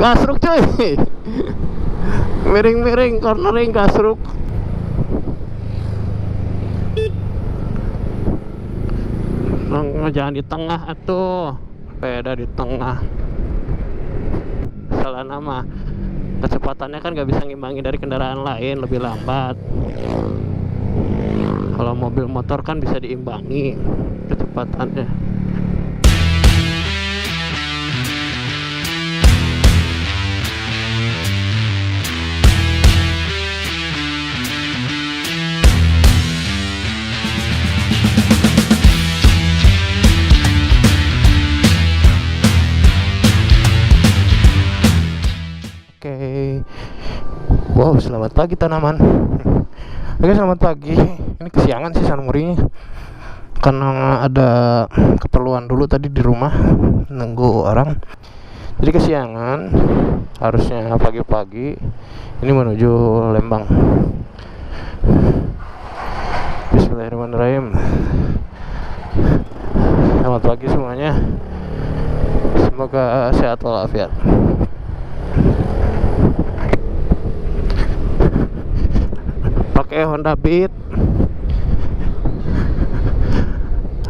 Gasruk cuy. Miring-miring, cornering, gasruk. Jangan di tengah atuh. Sepeda di tengah. Salah nama. Kecepatannya kan gak bisa ngimbangi dari kendaraan lain, lebih lambat. Kalau mobil motor kan bisa diimbangi kecepatannya. Oke. Wow, selamat pagi tanaman. Oke, selamat pagi. Ini kesiangan sih Sanmurinya, karena ada keperluan dulu tadi di rumah, nunggu orang. Jadi kesiangan. Harusnya pagi-pagi. Ini menuju Lembang. Bismillahirrahmanirrahim. Selamat pagi semuanya. Semoga sehat walafiat. Pakai Honda Beat.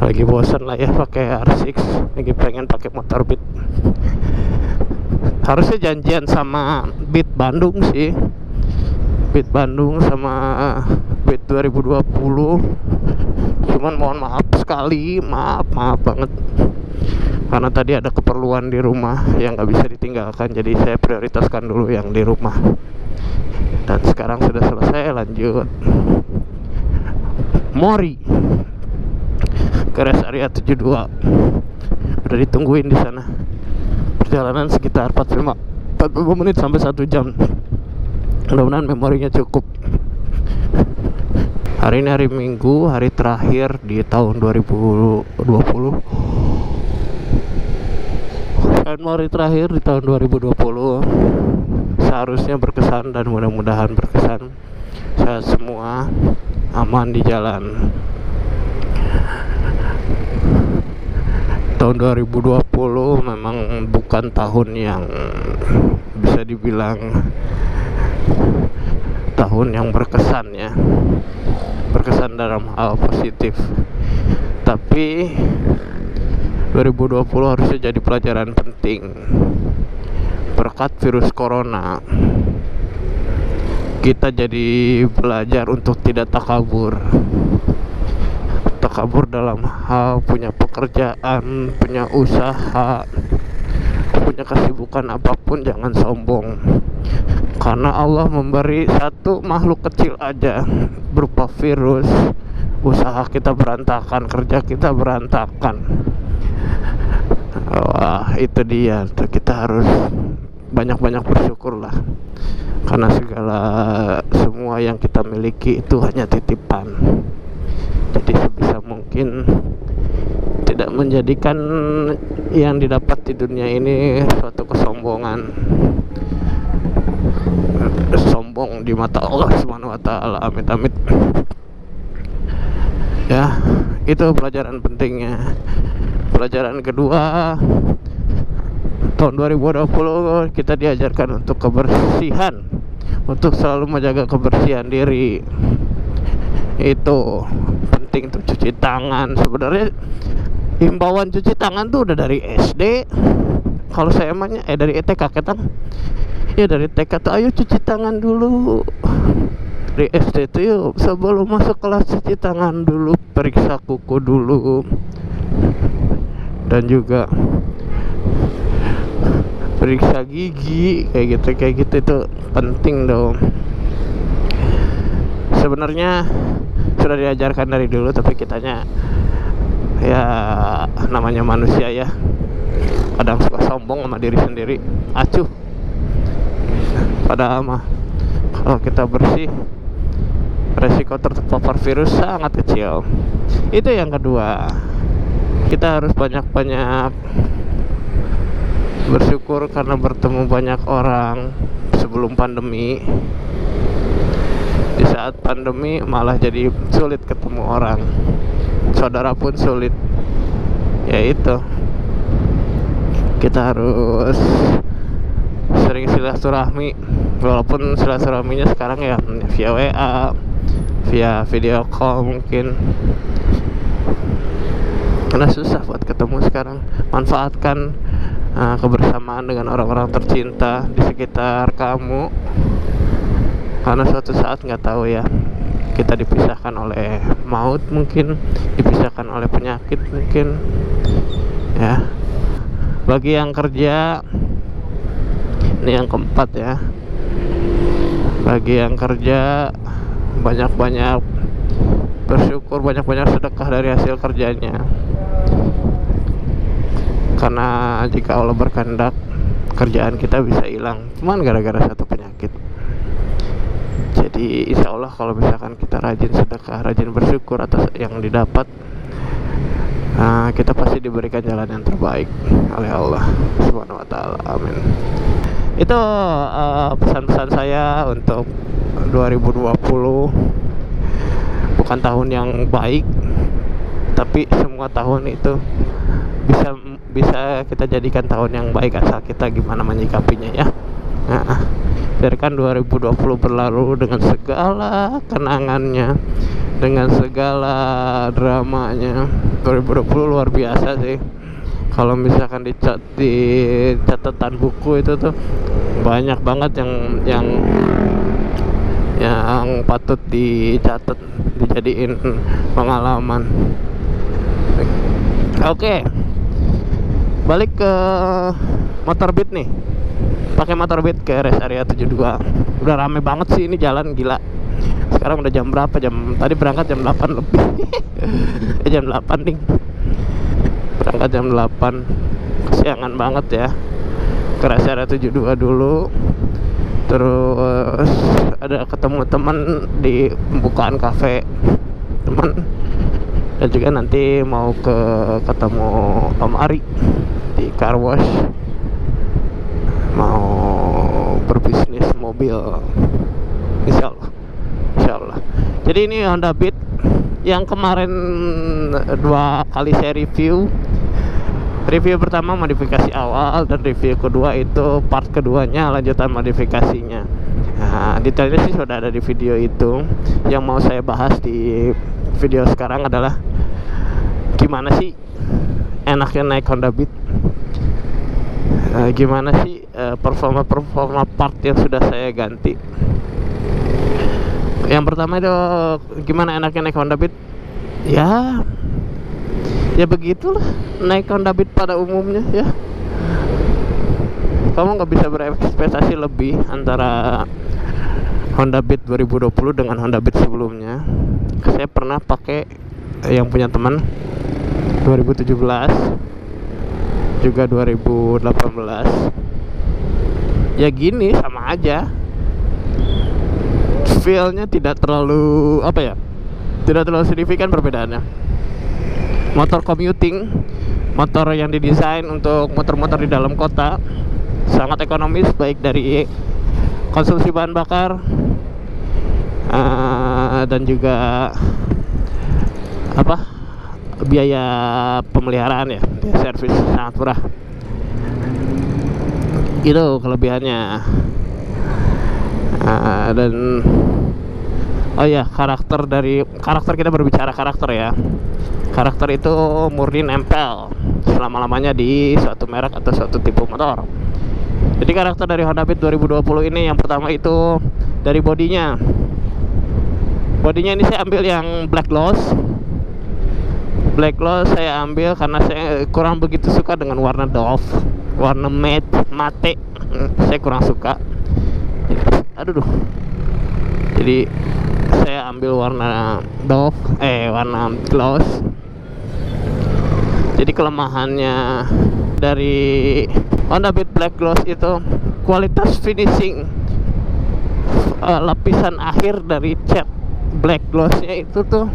Lagi bosan lah ya pakai R6, lagi pengen pakai motor Beat. Harusnya janjian sama Beat Bandung sih. Beat Bandung sama Beat 2020. Cuman mohon maaf sekali, maaf banget. Karena tadi ada keperluan di rumah yang gak bisa ditinggalkan, jadi saya prioritaskan dulu yang di rumah. Dan sekarang sudah selesai, lanjut Mori ke rest area 72. Udah ditungguin di sana. Perjalanan sekitar 45 menit sampai 1 jam. Mudah-mudahan memorinya cukup. Hari ini hari Minggu, hari terakhir di tahun 2020. Memori terakhir di tahun 2020. Seharusnya berkesan dan mudah-mudahan berkesan. Sehat semua, aman di jalan. Tahun 2020 memang bukan tahun yang bisa dibilang tahun yang berkesan ya. Berkesan dalam hal positif. Tapi 2020 harusnya jadi pelajaran penting. Berkat virus corona, kita jadi belajar untuk tidak takabur. Takabur dalam hal punya pekerjaan, punya usaha, punya kesibukan apapun, jangan sombong. Karena Allah memberi satu makhluk kecil aja berupa virus, usaha kita berantakan, kerja kita berantakan. Wah, itu dia. Kita harus banyak-banyak bersyukur lah, karena semua yang kita miliki itu hanya titipan. Jadi sebisa mungkin tidak menjadikan yang didapat di dunia ini suatu kesombongan. Sombong di mata Allah Subhanahu wa taala. Amit amit. Ya, itu pelajaran pentingnya. Pelajaran kedua, tahun 2020 kita diajarkan untuk kebersihan, untuk selalu menjaga kebersihan diri. Itu penting, untuk cuci tangan. Sebenarnya himbauan cuci tangan tuh udah dari SD. Kalau saya emangnya dari TK ketang. Ya dari TK tuh ayo cuci tangan dulu. Dari SD tuh yuk sebelum masuk kelas cuci tangan dulu, periksa kuku dulu. Dan juga periksa gigi, kayak gitu itu penting dong. Sebenarnya sudah diajarkan dari dulu, tapi kitanya ya namanya manusia ya, kadang suka sombong sama diri sendiri. Acuh. Padahal mah kalau kita bersih, resiko terpapar virus sangat kecil. Itu yang kedua. Kita harus banyak-banyak bersyukur karena bertemu banyak orang sebelum pandemi. Di saat pandemi malah jadi sulit ketemu orang. Saudara pun sulit. Ya itu, kita harus saling silaturahmi, walaupun silaturahminya sekarang ya via WA, via video call mungkin, karena susah buat ketemu sekarang. Manfaatkan kebersamaan dengan orang-orang tercinta di sekitar kamu, karena suatu saat nggak tahu ya, kita dipisahkan oleh maut mungkin, dipisahkan oleh penyakit mungkin ya. Bagi yang kerja, ini yang keempat ya, bagi yang kerja banyak-banyak bersyukur, banyak-banyak sedekah dari hasil kerjanya, karena jika Allah berkehendak kerjaan kita bisa hilang cuman gara-gara satu penyakit. Jadi insya Allah kalau misalkan kita rajin sedekah, rajin bersyukur atas yang didapat, kita pasti diberikan jalan yang terbaik oleh Allah Subhanahu wa Ta'ala. Amin. Itu pesan-pesan saya untuk 2020. Bukan tahun yang baik, tapi semua tahun itu bisa kita jadikan tahun yang baik asal kita gimana menyikapinya ya. Biarkan 2020 berlalu dengan segala kenangannya, dengan segala dramanya. 2020 luar biasa sih. Kalau misalkan di catatan buku itu tuh banyak banget yang patut dicatat, dijadiin pengalaman. Oke. Balik ke motor Beat nih. Pakai motor Beat ke rest area 72. Udah rame banget sih ini jalan, gila. Sekarang udah jam berapa? Tadi berangkat jam 8 lebih. Jam 8 nih. Berangkat jam 8. Kesiangan banget ya. Ke rest area 72 dulu. Terus ada ketemu teman di pembukaan kafe teman, dan juga nanti mau ketemu Om Ari di car wash, mau berbisnis mobil, insya Allah. Jadi ini Honda Beat yang kemarin 2 kali saya review. Review pertama modifikasi awal, dan review kedua itu part keduanya, lanjutan modifikasinya. Nah, detailnya sih sudah ada di video itu. Yang mau saya bahas di video sekarang adalah gimana sih enaknya naik Honda Beat, gimana sih performa part yang sudah saya ganti. Yang pertama itu gimana enaknya naik Honda Beat. Ya begitulah naik Honda Beat pada umumnya ya. Kamu nggak bisa berekspektasi lebih antara Honda Beat 2020 dengan Honda Beat sebelumnya. Saya pernah pakai yang punya teman 2017 juga 2018. Ya gini, sama aja. Feel-nya tidak terlalu tidak terlalu signifikan perbedaannya. Motor commuting, motor yang didesain untuk motor-motor di dalam kota, sangat ekonomis, baik dari konsumsi bahan bakar dan juga biaya pemeliharaan ya, servis sangat murah. Itu kelebihannya. Dan karakter kita berbicara karakter ya. Karakter itu murni nempel selama-lamanya di suatu merek atau suatu tipe motor. Jadi karakter dari Honda Beat 2020 ini yang pertama itu dari bodinya. Bodinya ini saya ambil yang Black Gloss. Black Gloss saya ambil karena saya kurang begitu suka dengan warna doff, warna mate. Saya kurang suka. Jadi saya ambil warna doff, warna gloss. Jadi kelemahannya dari Honda Beat Black Gloss itu kualitas finishing, lapisan akhir dari cat Black Glossnya itu tuh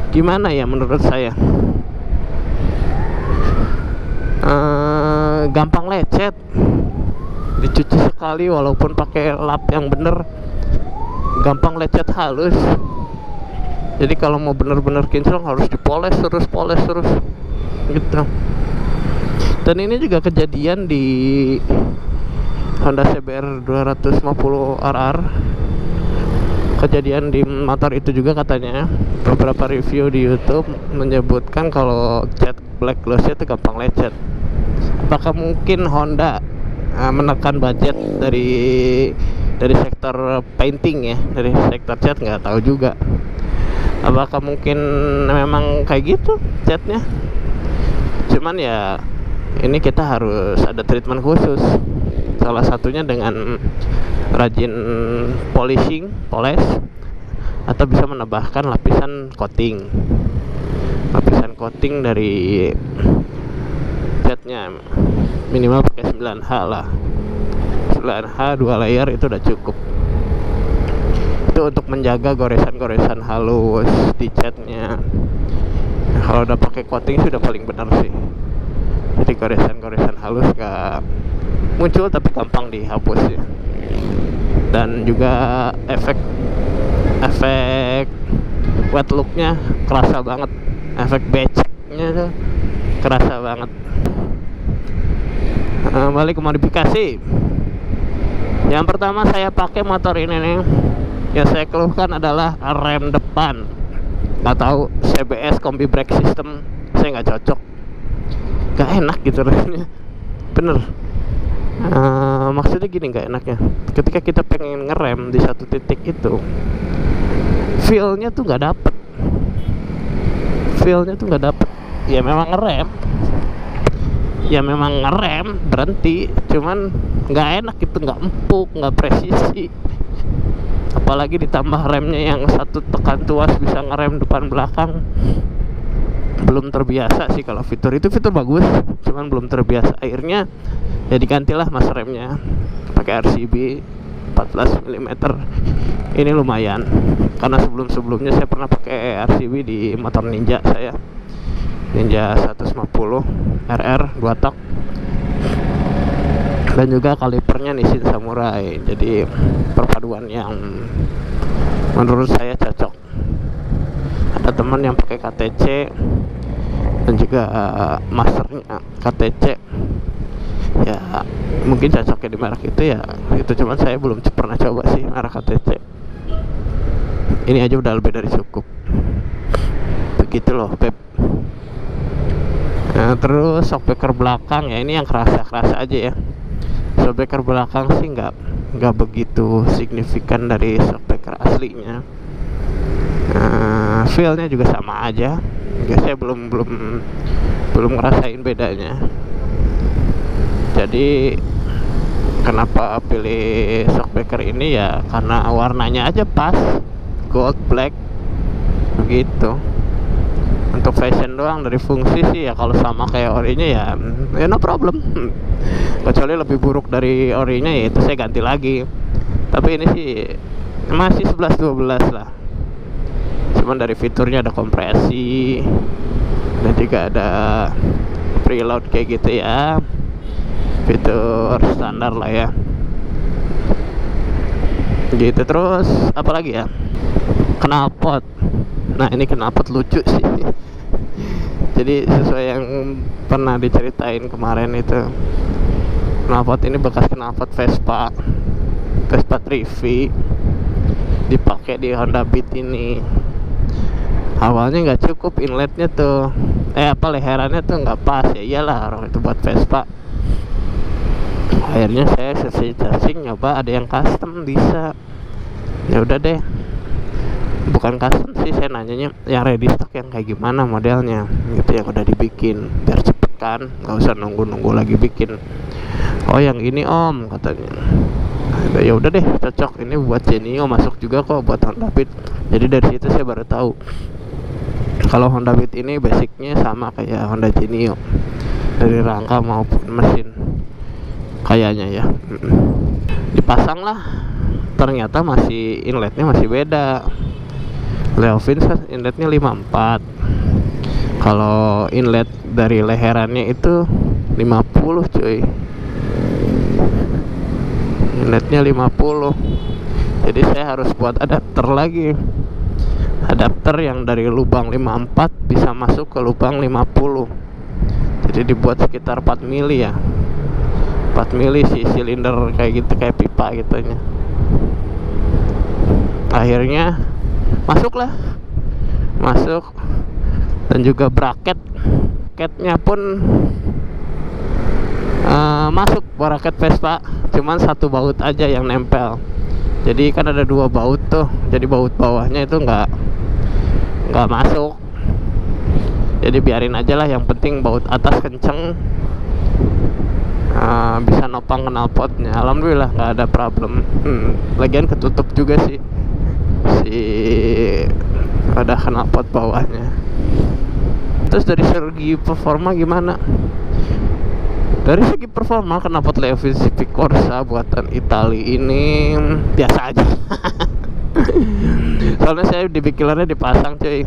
gimana ya menurut saya, gampang lecet, dicuci sekali walaupun pakai lap yang bener gampang lecet halus. Jadi kalau mau bener-bener kinclong harus dipoles terus gitu. Dan ini juga kejadian di Honda CBR 250 RR. Kejadian di motor itu juga katanya. Beberapa review di YouTube menyebutkan kalau cat black glossnya itu gampang lecet. Apakah mungkin Honda menekan budget dari sektor painting ya, dari sektor cat, nggak tahu juga. Apakah mungkin memang kayak gitu catnya? Cuman ya ini kita harus ada treatment khusus. Salah satunya dengan rajin poles, atau bisa menambahkan lapisan coating dari catnya, minimal pakai 9H lah. 9H 2 layer itu udah cukup. Itu untuk menjaga goresan-goresan halus di catnya. Nah, kalau udah pakai coating sudah paling benar sih. Jadi goresan-goresan halus gak muncul, tapi gampang dihapus ya. Dan juga efek wet looknya kerasa banget, efek beceknya tuh kerasa banget. Balik ke modifikasi. Yang pertama saya pakai motor ini nih, yang saya keluhkan adalah rem depan. Nggak tahu, CBS combi brake system saya nggak cocok, nggak enak gitu remnya, bener. Maksudnya gini, nggak enaknya ketika kita pengen ngerem di satu titik itu, feelnya tuh nggak dapet. Ya memang ngerem berhenti, cuman nggak enak gitu, nggak empuk, nggak presisi. Apalagi ditambah remnya yang satu tekan tuas bisa ngerem depan belakang. Belum terbiasa sih. Kalau fitur bagus, cuman belum terbiasa. Akhirnya ya digantilah mas remnya pakai RCB 14 mm. Ini lumayan, karena sebelumnya saya pernah pakai RCB di motor Ninja saya, Ninja 150 RR 2 tak, dan juga kalipernya Nissin Samurai. Jadi perpaduan yang menurut saya cocok. Ada teman yang pakai KTC dan juga masternya KTC, ya mungkin cocoknya di merek itu ya itu. Cuman saya belum pernah coba sih merek KTC. Ini aja udah lebih dari cukup. Begitu loh Pep. Nah, terus shockbreaker belakang ya, ini yang kerasa aja ya. Shockbreaker belakang sih nggak begitu signifikan dari shockbreaker aslinya. Feelnya juga sama aja. Saya belum ngerasain bedanya. Jadi kenapa pilih shockbreaker ini ya karena warnanya aja pas, gold black begitu. Untuk fashion doang, dari fungsi sih ya kalau sama kayak orinya ya no problem. Kecuali lebih buruk dari orinya, ya itu saya ganti lagi. Tapi ini sih masih 11-12 lah. Cuman dari fiturnya ada kompresi dan juga ada preload kayak gitu ya, fitur standar lah ya gitu. Terus apalagi ya, knalpot. Nah ini knalpot lucu sih. Jadi sesuai yang pernah diceritain kemarin itu, knalpot ini bekas knalpot Vespa Trivi, dipakai di Honda Beat ini. Awalnya nggak cukup inletnya tuh, leherannya tuh nggak pas. Ya iyalah, orang itu buat Vespa. Akhirnya saya searching nyoba, ada yang custom bisa. Ya udah deh, bukan custom sih, saya nanyanya yang ready stock yang kayak gimana modelnya gitu, yang udah dibikin biar cepet kan, nggak usah nunggu lagi bikin. Oh yang ini om, katanya. Ya udah deh, cocok, ini buat Genio, masuk juga kok buat Honda Beat. Jadi dari situ saya baru tahu kalau Honda Beat ini basicnya sama kayak Honda Genio, dari rangka maupun mesin kayaknya ya. Dipasang lah, ternyata masih inletnya masih beda. Leovin inletnya 54, kalau inlet dari leherannya itu 50 cuy, inletnya 50. Jadi saya harus buat adapter lagi, adapter yang dari lubang 54 bisa masuk ke lubang 50. Jadi dibuat sekitar 4 mili ya, 4 mili sih silinder kayak gitu, kayak pipa gitunya. Akhirnya masuk dan juga bracketnya pun masuk bracket Vespa, cuman satu baut aja yang nempel. Jadi kan ada 2 baut tuh, jadi baut bawahnya itu nggak masuk. Jadi biarin aja lah, yang penting baut atas kenceng, bisa nopang knalpotnya. Alhamdulillah nggak ada problem. Lagian ketutup juga sih ada knalpot bawahnya. Terus dari segi performa gimana? Dari segi performa knalpot Levi Civic Corsa buatan Itali ini biasa aja. Soalnya saya di bikilernya dipasang cuy.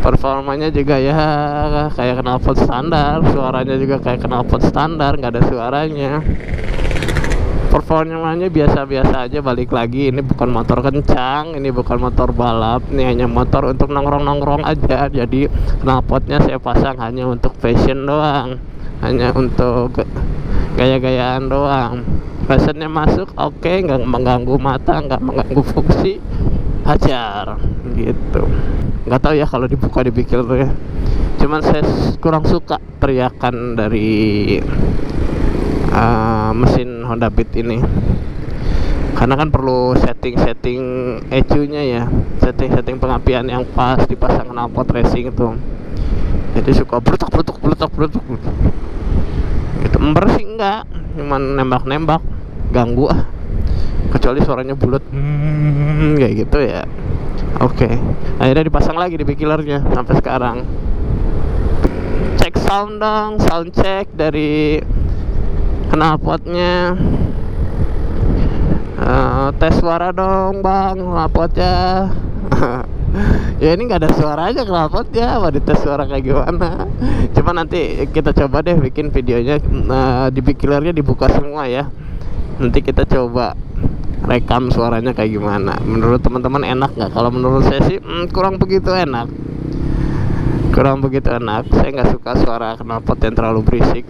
Performanya juga ya kayak knalpot standar, suaranya juga kayak knalpot standar, nggak ada suaranya. Performanya biasa-biasa aja. Balik lagi, ini bukan motor kencang, ini bukan motor balap, ini hanya motor untuk nongkrong-nongkrong aja. Jadi knalpotnya saya pasang hanya untuk fashion doang, hanya untuk gaya-gayaan doang. Fashionnya masuk, oke, nggak mengganggu mata, nggak mengganggu fungsi, hajar gitu. Nggak tahu ya kalau dibuka di bikiler, cuman saya kurang suka teriakan dari mesin Honda Beat ini, karena kan perlu setting ECU-nya ya, setting pengapian yang pas dipasang knalpot racing itu. Jadi suka blutuk gitu. Ember sih enggak, cuman nembak ganggu kecuali suaranya bulat kayak gitu ya. Oke. Akhirnya dipasang lagi di bikilernya sampai sekarang. Cek sound dong, sound check dari knalpotnya. Tes suara dong bang, knalpotnya. Ya ini nggak ada suaranya knalpotnya, mau dites suara kayak gimana? Cuma nanti kita coba deh bikin videonya, di bikilernya dibuka semua ya. Nanti kita coba rekam suaranya kayak gimana. Menurut teman-teman enak nggak? Kalau menurut saya sih kurang begitu enak. Saya nggak suka suara knalpot yang terlalu berisik.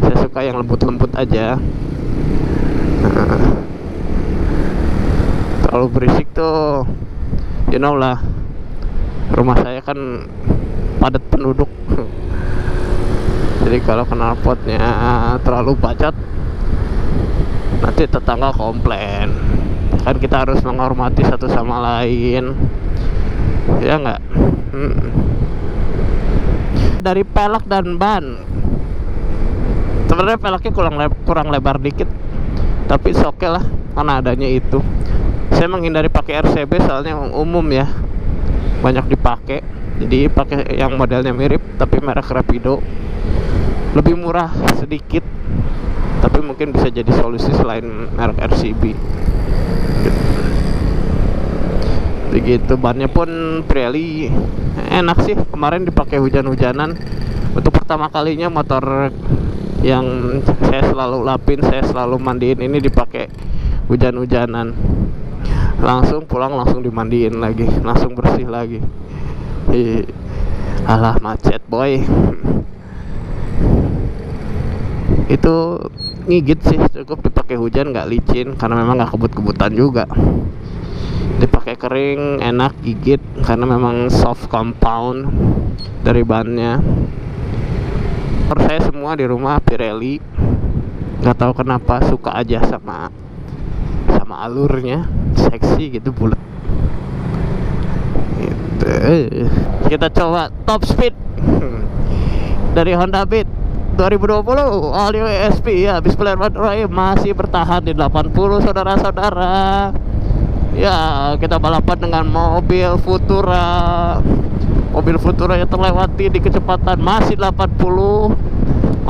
Saya suka yang lembut-lembut aja. Terlalu berisik tuh, you know lah, rumah saya kan padat penduduk. Jadi kalau knalpotnya terlalu bacot, nanti tetangga komplain. Kan kita harus menghormati satu sama lain, ya nggak? Dari pelek dan ban, sebenarnya peleknya kurang lebar dikit, tapi oke lah karena adanya itu. Saya menghindari pakai RCB soalnya umum ya, banyak dipakai. Jadi pakai yang modelnya mirip tapi merek Rapido, lebih murah sedikit, tapi mungkin bisa jadi solusi selain merek RCB gitu. Begitu. Bannya pun Pirelli enak sih, kemarin dipakai hujan-hujanan. Untuk pertama kalinya motor yang saya selalu lapin, saya selalu mandiin ini dipakai hujan-hujanan. Langsung pulang langsung dimandiin lagi, langsung bersih lagi. Alah macet boy. Itu ngigit sih, cukup dipakai hujan nggak licin, karena memang nggak kebut-kebutan juga. Dipakai kering enak gigit karena memang soft compound dari bannya. Motor saya semua di rumah Pirelli, nggak tahu kenapa suka aja sama alurnya, seksi gitu, bulat gitu. Kita coba top speed dari Honda Beat 2020 all new ESP ya. Bismillahirrahmanirrahim, masih bertahan di 80 saudara-saudara ya. Kita balapan dengan mobil Futura yang terlewati di kecepatan masih 80,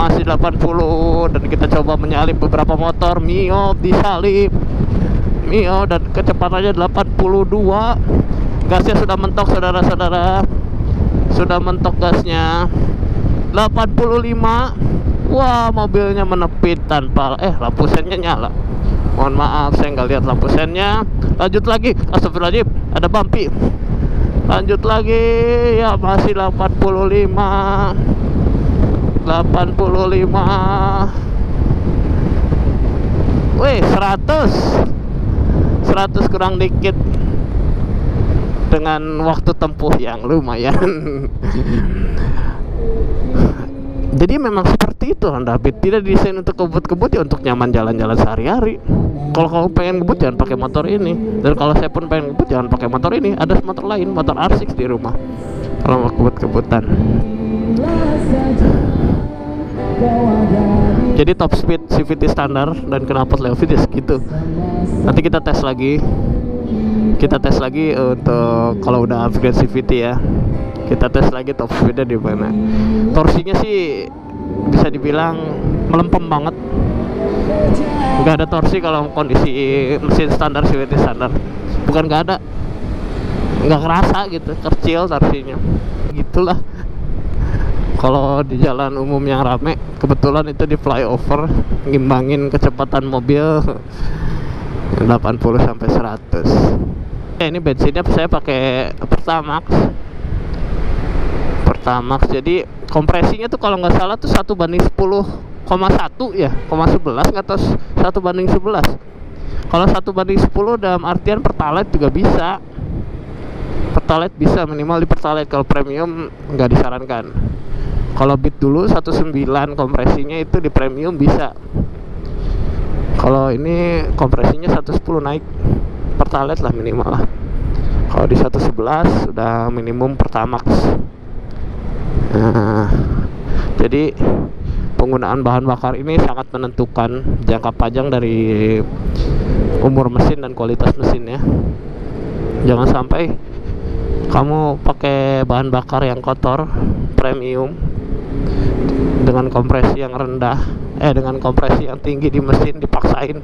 dan kita coba menyalip beberapa motor Mio, disalip Mio dan kecepatannya 82. Gasnya sudah mentok saudara-saudara, sudah mentok gasnya 85. Wah, mobilnya menepit tanpa lampu sennya nyala. Mohon maaf, saya nggak lihat lampu sennya. Lanjut lagi, astagfirullahaladzim, ada bumpy. Lanjut lagi ya, masih 85. Wih, 100 kurang dikit dengan waktu tempuh yang lumayan. Jadi memang seperti itu Honda Beat, tidak didesain untuk kebut-kebut ya, untuk nyaman jalan-jalan sehari-hari. Kalau kamu pengen ngebut jangan pakai motor ini, dan kalau saya pun pengen ngebut jangan pakai motor ini. Ada motor lain, motor R6 di rumah kalau mau kebut-kebutan. Jadi top speed CVT standar dan knalpot Leovid ya segitu. Nanti kita tes lagi untuk kalau udah upgrade CVT ya. Kita tes lagi top speednya di mana. Torsinya sih bisa dibilang melempem banget. Nggak ada torsi kalau kondisi mesin standar CVT standar. Bukan nggak ada, nggak kerasa gitu, kecil torsinya. Gitulah. Kalau di jalan umum yang rame, kebetulan itu di flyover, ngimbangin kecepatan mobil 80 sampai 100. Ini bensinnya saya pakai Pertamax. Jadi kompresinya tuh kalau nggak salah tuh 1:10,1 ya, 0,11 nggak tahu, 1:11. Kalau 1:10 dalam artian Pertalite juga bisa. Pertalite bisa, minimal di Pertalite. Kalau premium nggak disarankan. Kalau Beat dulu 1,9 kompresinya itu di premium bisa. Kalau ini kompresinya 110 naik, Pertalite lah minimal lah. Kalau di 111 udah minimum Pertamax. Nah, jadi penggunaan bahan bakar ini sangat menentukan jangka panjang dari umur mesin dan kualitas mesinnya. Jangan sampai kamu pakai bahan bakar yang kotor premium dengan kompresi yang rendah, dengan kompresi yang tinggi di mesin, dipaksain.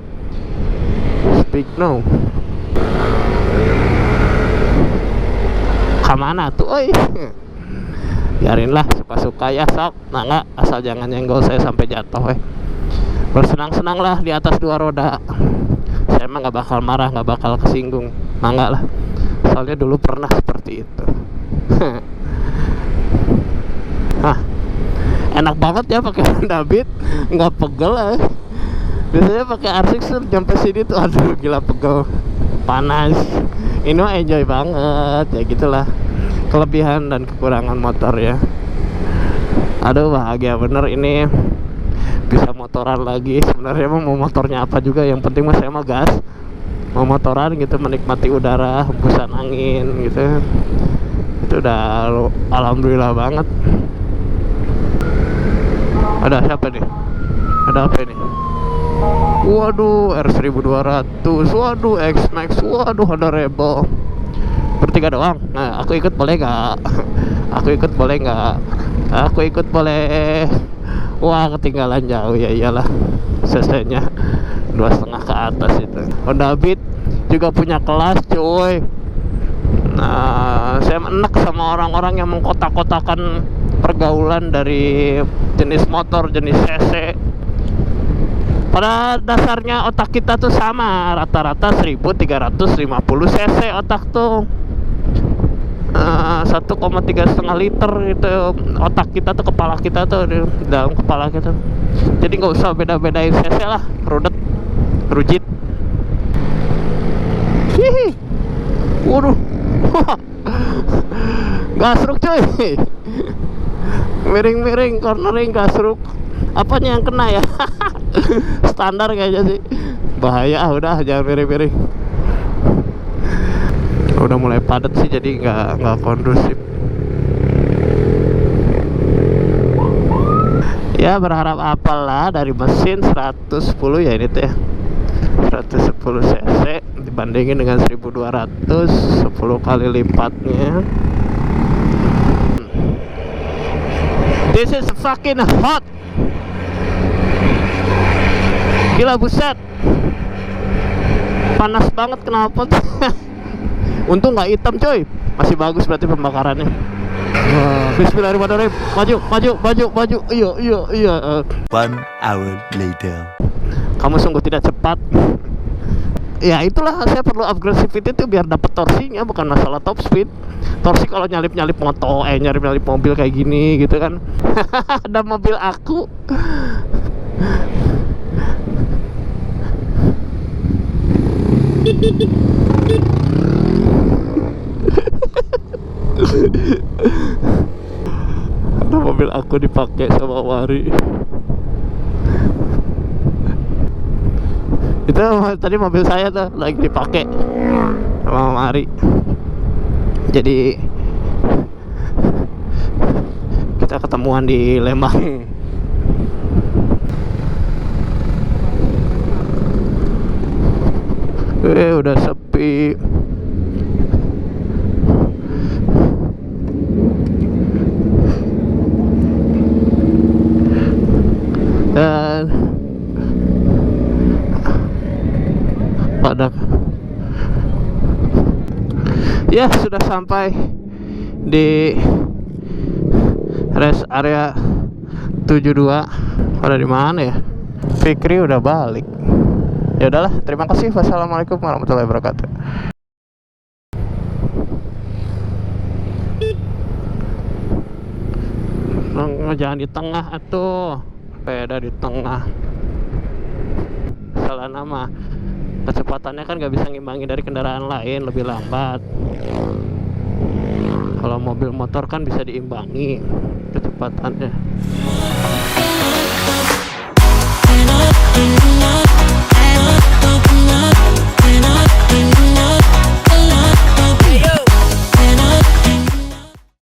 Speak no. Kemana tuh, oi? Biarinlah, suka-suka ya sok. Nah nggak, asal jangan nyenggol saya sampai jatuh. Bersenang-senang lah di atas 2 roda. Saya emang nggak bakal marah, nggak bakal kesinggung. Nah nggak lah, soalnya dulu pernah seperti itu. Hah, enak banget ya pakai Honda Beat, nggak pegel ya. Biasanya pakai R6 sampai sini tuh, aduh gila pegel, panas. Ini mah enjoy banget ya, gitulah kelebihan dan kekurangan motor ya. Aduh bahagia bener ini bisa motoran lagi. Sebenarnya mau motornya apa juga, yang penting mah saya mah gas, mau motoran gitu, menikmati udara, hembusan angin gitu. Itu udah alhamdulillah banget. Ada siapa nih? Ada apa ini? Waduh, R1200, waduh, X-Max, waduh, ada Rebel. Bertiga doang. Nah, aku ikut boleh nggak? Aku ikut boleh nggak? Aku ikut boleh. Wah, ketinggalan jauh ya, iyalah. CC-nya 2,5 ke atas itu. Honda Beat juga punya kelas, cuy. Nah, saya enak sama orang-orang yang mengkotak-kotakan pergaulan dari jenis motor, jenis CC. Pada dasarnya otak kita tuh sama, rata-rata 1350 cc otak tuh. 1,3 liter itu otak kita tuh, kepala kita tuh, di dalam kepala kita. Jadi nggak usah beda-bedain cc lah, rujit. Hihi. Waduh. Gasruk cuy. Miring-miring, cornering, gasruk. Apanya yang kena ya? Standar kayaknya sih. Bahaya, udah jangan miring-miring. Udah mulai padat sih, jadi nggak kondusif. Ya berharap apalah dari mesin 110 ya ini tuh ya, 110 cc dibandingin dengan 1200, 10 kali lipatnya. This is fucking hot. Gila buset, panas banget knalpot. Untung nggak hitam coy, masih bagus berarti pembakarannya. Bismillahirrahmanirrahim. Maju. Iya. 1 hour later. Kamu sungguh tidak cepat. Ya itulah, saya perlu upgrade CVT itu biar dapat torsinya, bukan masalah top speed. Torsi kalau nyalip motor, nyalip mobil kayak gini gitu kan. Ada mobil aku. Karena mobil aku dipakai sama Mari. Itu tadi mobil saya tuh lagi dipakai sama Mari. Jadi kita ketemuan di Lembang. Udah sepi. Dan pada ya sudah sampai di rest area 72. Ada di mana ya? Fikri udah balik. Ya udahlah, terima kasih. Wassalamualaikum warahmatullahi wabarakatuh. Jangan di tengah atuh, sepeda di tengah. Salah nama, kecepatannya kan gak bisa ngimbangi dari kendaraan lain, lebih lambat. Kalau mobil motor kan bisa diimbangi kecepatannya.